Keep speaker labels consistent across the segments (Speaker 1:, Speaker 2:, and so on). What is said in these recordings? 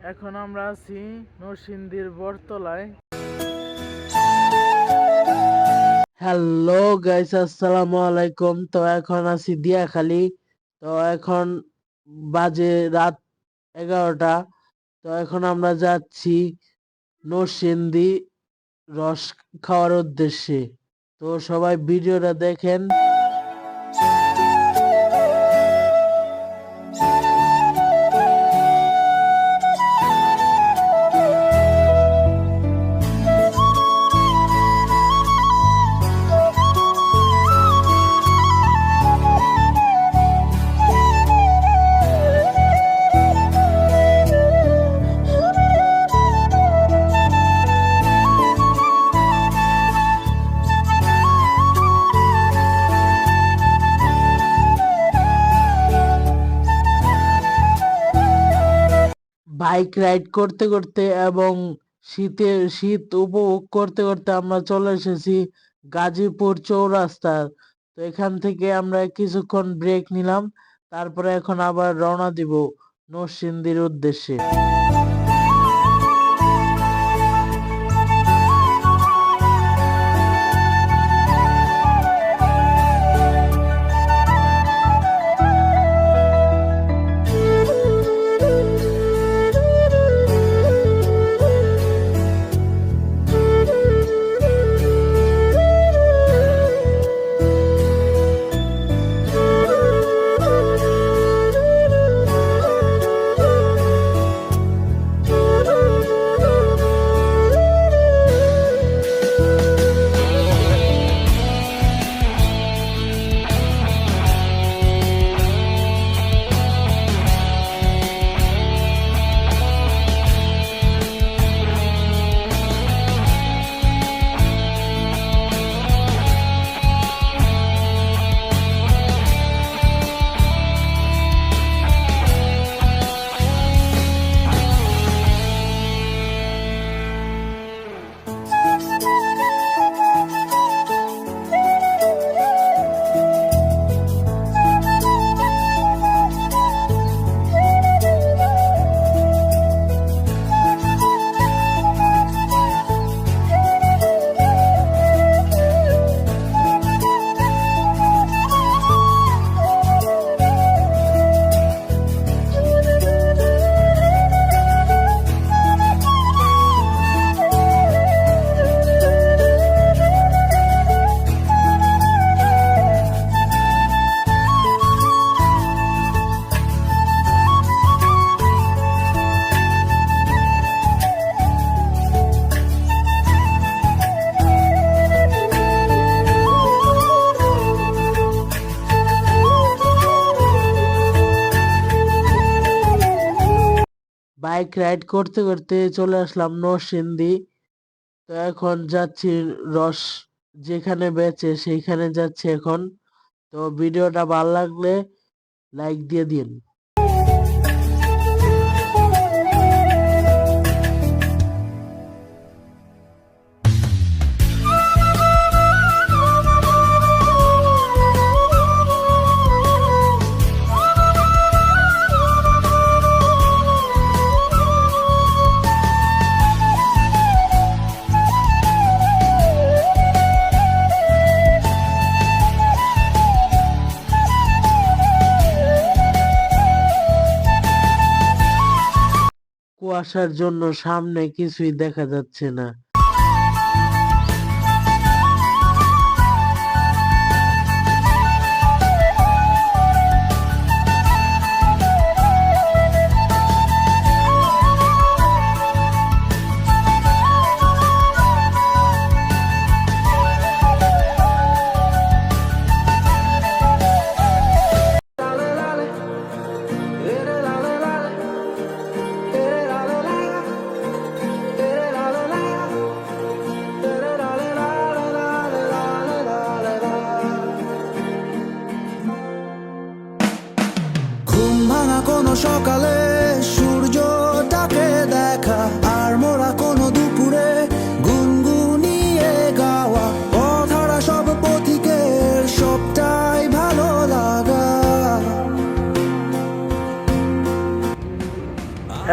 Speaker 1: এখন আমরা আছি নরসিংদীর বটতলায়। হ্যালো গাইস, আসসালামু আলাইকুম। তো এখন আছি দিয়াখালী। তো এখন বাজে রাত 11টা। তো এখন আমরা যাচ্ছি নরসিংদী রস খাওয়ার উদ্দেশ্যে। তো সবাই ভিডিওটা দেখেন। বাইক রাইড করতে করতে এবং শীত উপভোগ করতে করতে আমরা চলে এসেছি গাজীপুর চৌরাস্তা। তো এখান থেকে আমরা কিছুক্ষণ ব্রেক নিলাম, তারপরে এখন আবার রওনা দিব নরসিংদীর উদ্দেশ্যে। বাইক রাইড করতে করতে চলে আসলাম নরসিংদী। তো এখন যাচ্ছি রস যেখানে বেচে সেইখানে যাচ্ছি এখন। তো ভিডিওটা ভালো লাগলে লাইক দিয়ে দিন। কুয়াশার জন্য সামনে কিছুই দেখা যাচ্ছে না।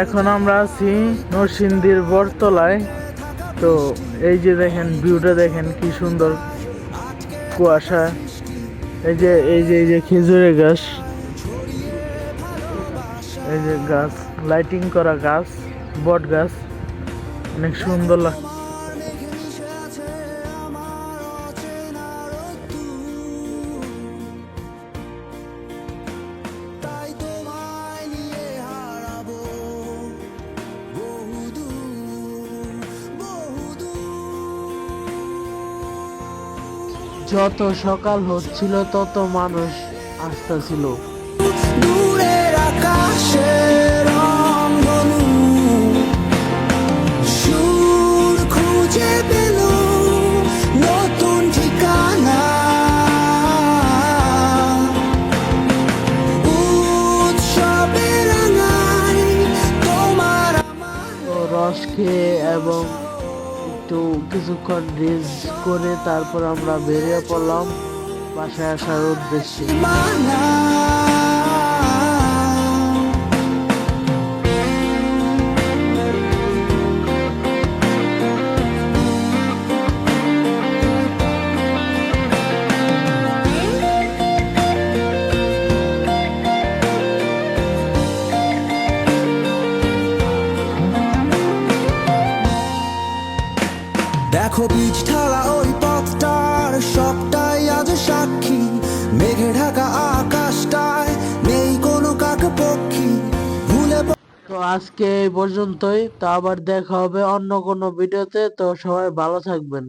Speaker 1: এখন আমরা আছি নরসিংদীর বটতলায়। তো এই যে দেখেন ভিউটা দেখেন কি সুন্দর, কুয়াশা। এই যে খেজুরের গাছ, এই যে গাছ, লাইটিং করা গাছ, বট গাছ, অনেক সুন্দর লাগে। যত সকাল হচ্ছিল তত মানুষ আসতেছিল।
Speaker 2: দূরের আকাশের রংধনু সুর খুঁজে পেল নতুন ঠিকানা, উৎসবে রাঙাই তোমার আমার।
Speaker 1: তো রস খেয়ে এবং একটু কিছুক্ষণ রেস্ট করে তারপর আমরা বেরিয়ে পড়লাম বাসায় আসার উদ্দেশ্যে।
Speaker 2: মানা দেখো বীজ ঢালা ওই পথটার সবটাই আজ সাক্ষী, মেঘে ঢাকা আকাশটায় নেই কোনো কাক পক্ষী ভুলে।
Speaker 1: তো আজকে এই পর্যন্তই, তো আবার দেখা হবে অন্য কোনো ভিডিওতে। তো সবাই ভালো থাকবেন।